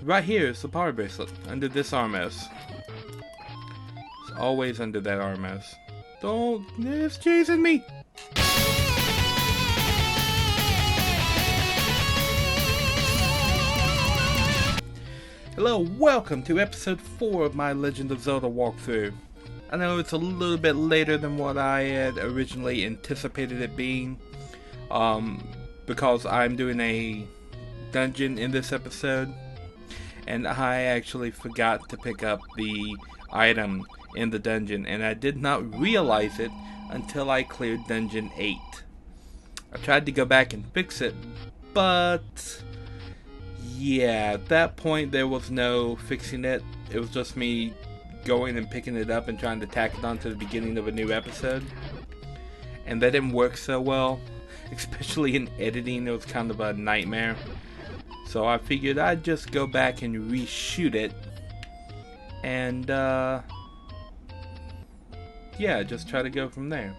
Right here is the power bracelet, under this armrest. It's always under that armrest. Don't, it's chasing me! Hello, welcome to episode 4 of my Legend of Zelda walkthrough. I know it's a little bit later than what I had originally anticipated it being, because I'm doing a dungeon in this episode, and I actually forgot to pick up the item in the dungeon, and I did not realize it until I cleared dungeon 8. I tried to go back and fix it, but yeah, at that point there was no fixing it. It was just me going and picking it up and trying to tack it on to the beginning of a new episode, and that didn't work so well, especially in editing. It was kind of a nightmare. So I figured I'd just go back and reshoot it, and yeah, just try to go from there.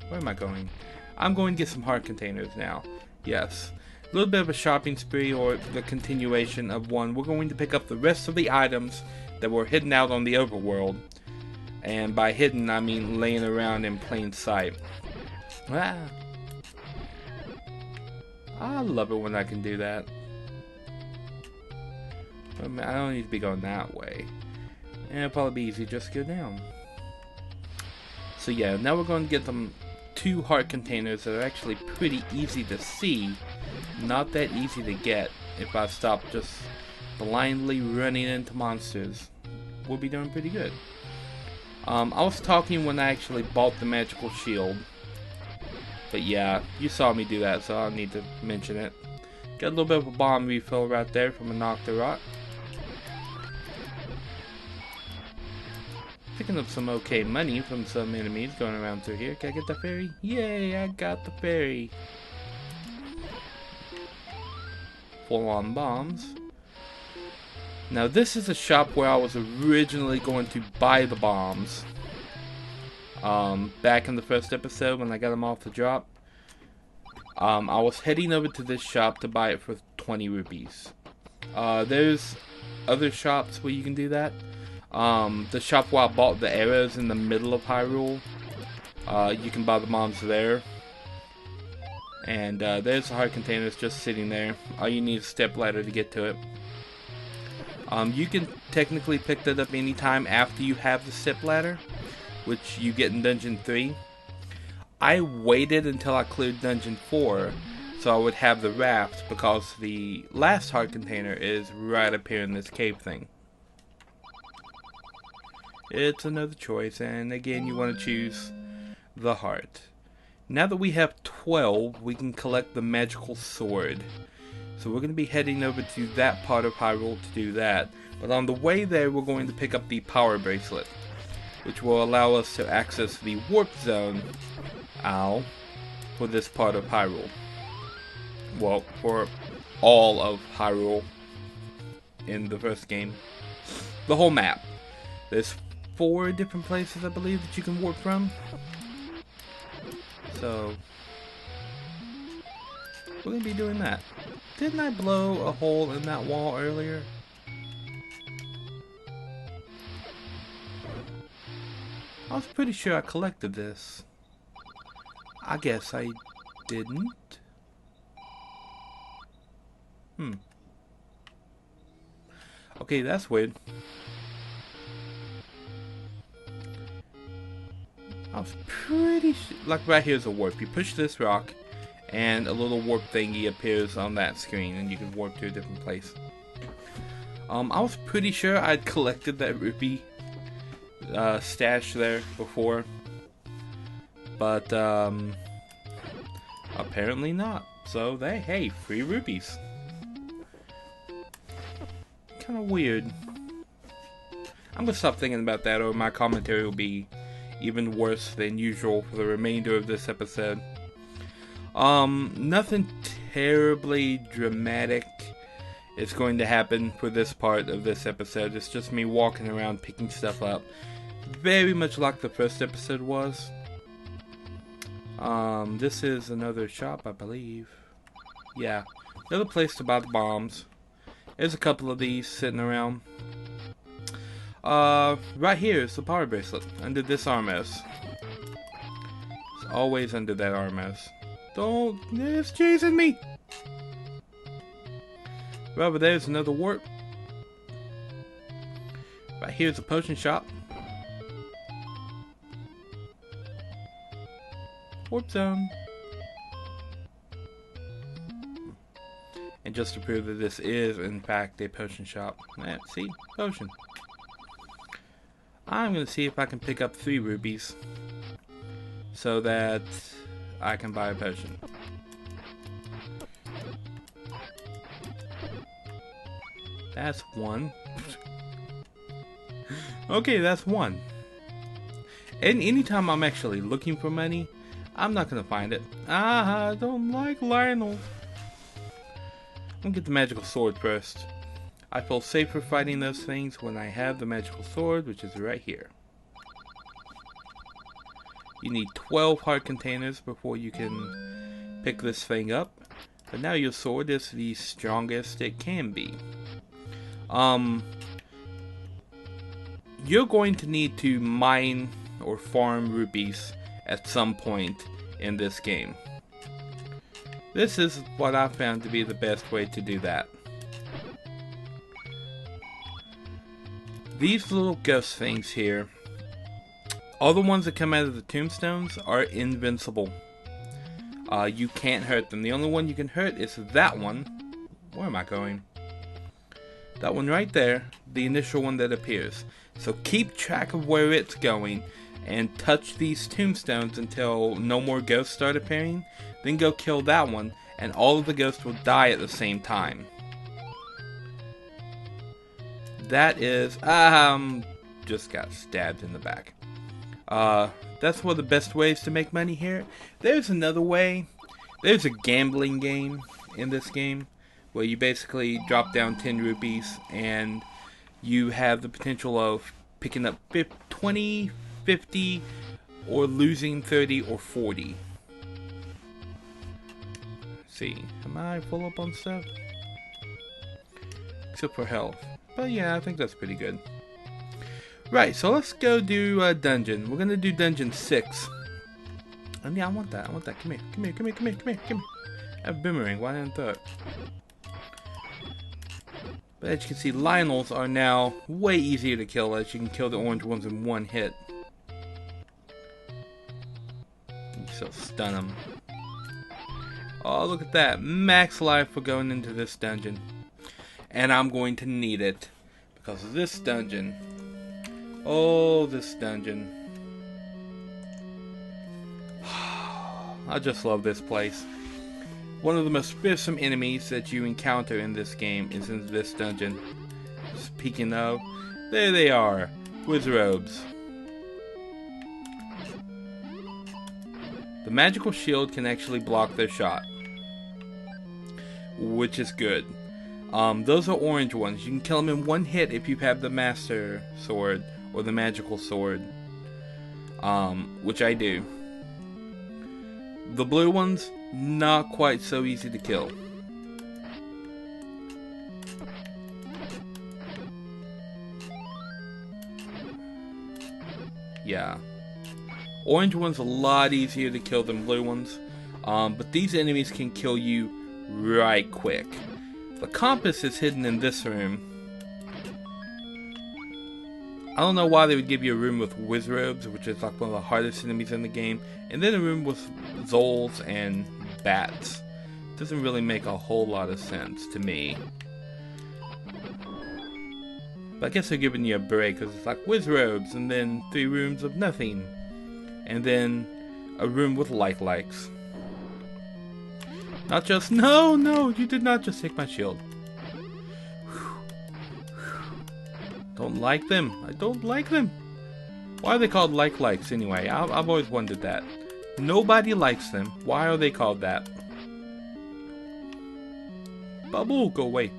Where am I going? I'm going to get some heart containers now. Yes, a little bit of a shopping spree, or the continuation of one. We're going to pick up the rest of the items that were hidden out on the overworld, and by hidden I mean laying around in plain sight. Ah, I love it when I can do that. I don't need to be going that way. And it'll probably be easy just to go down. So yeah, now we're going to get them 2 heart containers that are actually pretty easy to see. Not that easy to get if I stop just blindly running into monsters. We'll be doing pretty good. I was talking when I actually bought the magical shield. But yeah, you saw me do that, so I don't need to mention it. Got a little bit of a bomb refill right there from a Nocturok. Picking up some okay money from some enemies going around through here. Can I get the ferry? Yay, I got the ferry. Full-on bombs. Now this is a shop where I was originally going to buy the bombs. Back in the first episode when I got them off the drop. I was heading over to this shop to buy it for 20 rupees. There's other shops where you can do that. The shop where I bought the arrows in the middle of Hyrule, you can buy the bombs there. And there's the heart containers just sitting there. All you need is a step ladder to get to it. You can technically pick that up anytime after you have the step ladder, which you get in Dungeon 3. I waited until I cleared Dungeon 4 so I would have the raft, because the last heart container is right up here in this cave thing. It's another choice, and again you want to choose the heart. Now that we have 12, we can collect the magical sword. So we're going to be heading over to that part of Hyrule to do that. But on the way there, we're going to pick up the power bracelet, which will allow us to access the warp zone, for this part of Hyrule. Well, for all of Hyrule in the first game. The whole map. There's 4 different places, I believe, that you can warp from. So we're going to be doing that. Didn't I blow a hole in that wall earlier? I was pretty sure I collected this. I guess I didn't. Okay, that's weird. I was pretty sure, like right here's a warp. You push this rock, and a little warp thingy appears on that screen, and you can warp to a different place. I was pretty sure I'd collected that rupee stash there before, but apparently not. So hey, free rupees. Kind of weird. I'm gonna stop thinking about that, or my commentary will be even worse than usual for the remainder of this episode. Nothing terribly dramatic is going to happen for this part of this episode. It's just me walking around picking stuff up. Very much like the first episode was. This is another shop, I believe. Yeah, another place to buy the bombs. There's a couple of these sitting around. Right here is the power bracelet under this armrest. It's always under that armrest. Don't, it's chasing me. Right over there's another warp. Right here's a potion shop. Warp zone. And just to prove that this is in fact a potion shop. See? Potion. I'm gonna see if I can pick up 3 rubies so that I can buy a potion. That's 1. Okay, that's 1. And anytime I'm actually looking for money, I'm not gonna find it. I don't like Lionel. I'm gonna get the magical sword first. I feel safer fighting those things when I have the magical sword, which is right here. You need 12 heart containers before you can pick this thing up. But now your sword is the strongest it can be. You're going to need to mine or farm rupees at some point in this game. This is what I found to be the best way to do that. These little ghost things here, all the ones that come out of the tombstones are invincible. You can't hurt them. The only one you can hurt is that one. Where am I going? That one right there, the initial one that appears. So keep track of where it's going and touch these tombstones until no more ghosts start appearing. Then go kill that one and all of the ghosts will die at the same time. That is, just got stabbed in the back. That's one of the best ways to make money here. There's another way. There's a gambling game in this game where you basically drop down 10 rupees and you have the potential of picking up 20, 50, or losing 30 or 40. Let's see, am I full up on stuff? Except for health. But yeah, I think that's pretty good. Right, so let's go do a dungeon. We're gonna do dungeon 6. And yeah, I want that. Come here. I have a boomerang. Why didn't I throw it? But as you can see, Lionels are now way easier to kill, as you can kill the orange ones in one hit. You still stun them. Oh, look at that. Max life for going into this dungeon. And I'm going to need it. Because of this dungeon. Oh, this dungeon. I just love this place. One of the most fearsome enemies that you encounter in this game is in this dungeon. Speaking of, there they are, Wizrobes. The magical shield can actually block their shot, which is good. Those are orange ones. You can kill them in one hit if you have the master sword or the magical sword, which I do. The blue ones, not quite so easy to kill. Yeah. Orange ones a lot easier to kill than blue ones. But these enemies can kill you right quick. The compass is hidden in this room. I don't know why they would give you a room with Wizrobes, which is like one of the hardest enemies in the game, and then a room with Zoles and Bats. Doesn't really make a whole lot of sense to me. But I guess they're giving you a break, because it's like Wizrobes, and then 3 rooms of nothing. And then a room with likes. Not just, no, you did not just take my shield. Don't like them. I don't like them. Why are they called likes anyway? I've always wondered that. Nobody likes them. Why are they called that? Bubble, go away.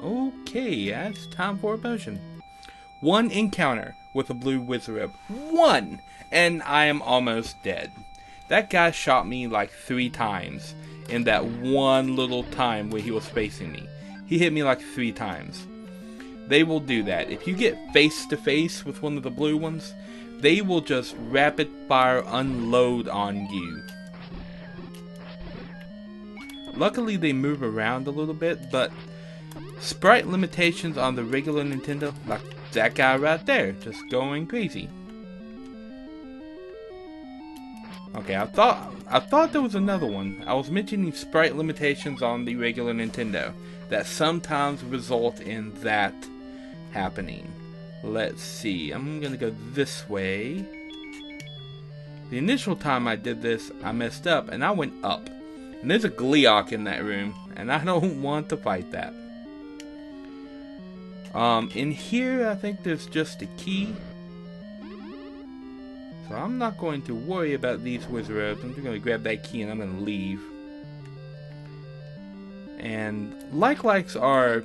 Okay, it's time for a potion. 1 encounter with a blue Wizrobe. 1! And I am almost dead. That guy shot me like 3 times. in that one little time where he was facing me. He hit me like 3 times. They will do that. If you get face to face with one of the blue ones, they will just rapid fire unload on you. Luckily they move around a little bit, but sprite limitations on the regular Nintendo, like that guy right there, just going crazy. Okay, I thought there was another one. I was mentioning sprite limitations on the regular Nintendo that sometimes result in that happening. Let's see. I'm gonna go this way. The initial time I did this, I messed up and I went up. And there's a Gleeok in that room, and I don't want to fight that. In here, I think there's just a key. So I'm not going to worry about these wizards. I'm just going to grab that key and I'm going to leave. And like-likes are...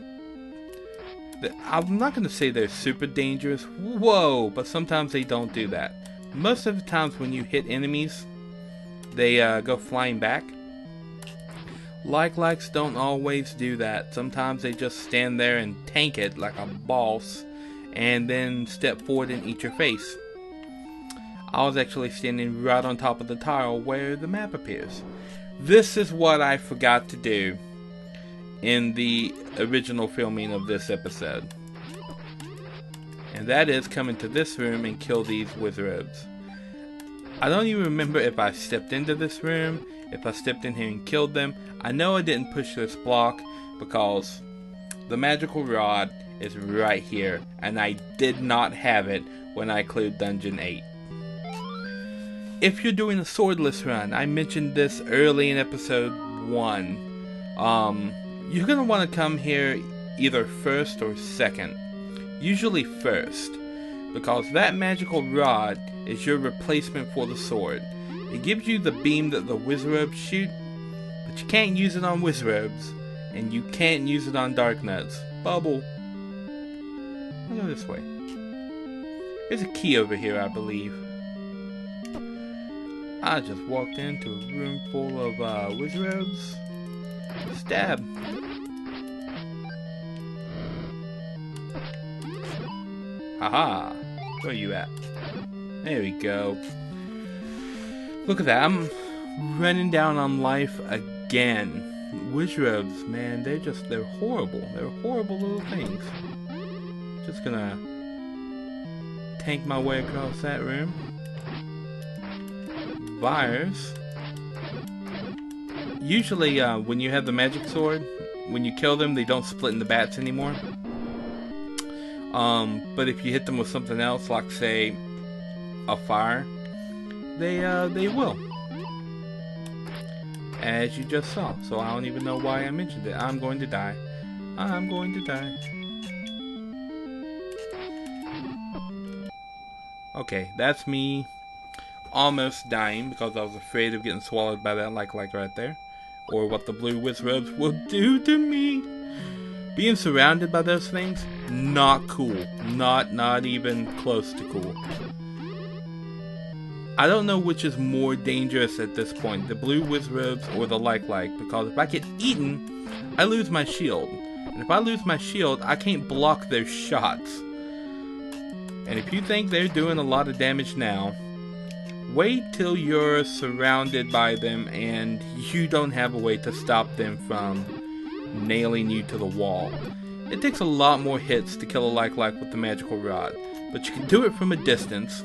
I'm not going to say they're super dangerous. Whoa! But sometimes they don't do that. Most of the times when you hit enemies, they go flying back. Like-likes don't always do that. Sometimes they just stand there and tank it like a boss and then step forward and eat your face. I was actually standing right on top of the tile where the map appears. This is what I forgot to do in the original filming of this episode. And that is come into this room and kill these wizards. I don't even remember if I stepped into this room, if I stepped in here and killed them. I know I didn't push this block because the magical rod is right here and I did not have it when I cleared Dungeon 8. If you're doing a swordless run, I mentioned this early in episode 1, you're going to want to come here either first or second. Usually first, because that magical rod is your replacement for the sword. It gives you the beam that the wizards shoot, but you can't use it on wizards, and you can't use it on dark nuts. Bubble. I'll go this way. There's a key over here, I believe. I just walked into a room full of wizards. Stab. Haha. Where are you at? There we go. Look at that. I'm running down on life again. Wizards, man, they're horrible. They're horrible little things. Just gonna tank my way across that room. Virus. Usually, when you have the magic sword, when you kill them, they don't split into bats anymore. But if you hit them with something else, like say a fire, they will. As you just saw. So I don't even know why I mentioned it. I'm going to die. I'm going to die. Okay, that's me almost dying because I was afraid of getting swallowed by that like right there. Or what the blue wizards will do to me. Being surrounded by those things, not cool. Not even close to cool. I don't know which is more dangerous at this point, the blue wizards or the like, because if I get eaten, I lose my shield. And if I lose my shield, I can't block their shots. And if you think they're doing a lot of damage now, wait till you're surrounded by them and you don't have a way to stop them from nailing you to the wall. It takes a lot more hits to kill a like with the magical rod, but you can do it from a distance,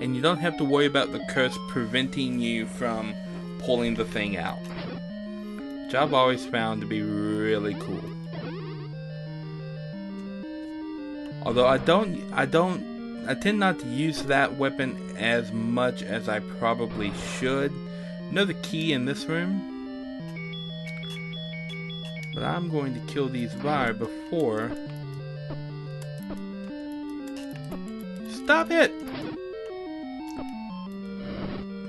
and you don't have to worry about the curse preventing you from pulling the thing out, which I've always found to be really cool. Although I tend not to use that weapon as much as I probably should. Another key in this room. But I'm going to kill these Vire before... Stop it!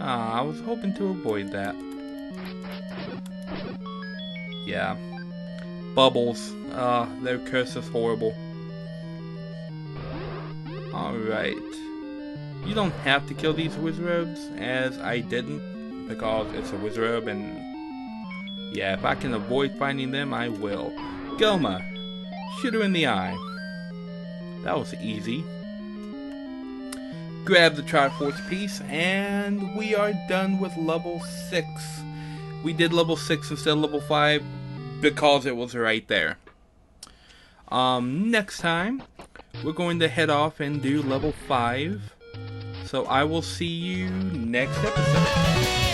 Ah, I was hoping to avoid that. Yeah. Bubbles. Their curse is horrible. Alright. You don't have to kill these wizards, as I didn't, because it's a wizard and Yeah, if I can avoid finding them, I will. Goma, shoot her in the eye. That was easy. Grab the Triforce piece, and we are done with level 6. We did level 6 instead of level 5 because it was right there. Next time, we're going to head off and do level 5. So I will see you next episode.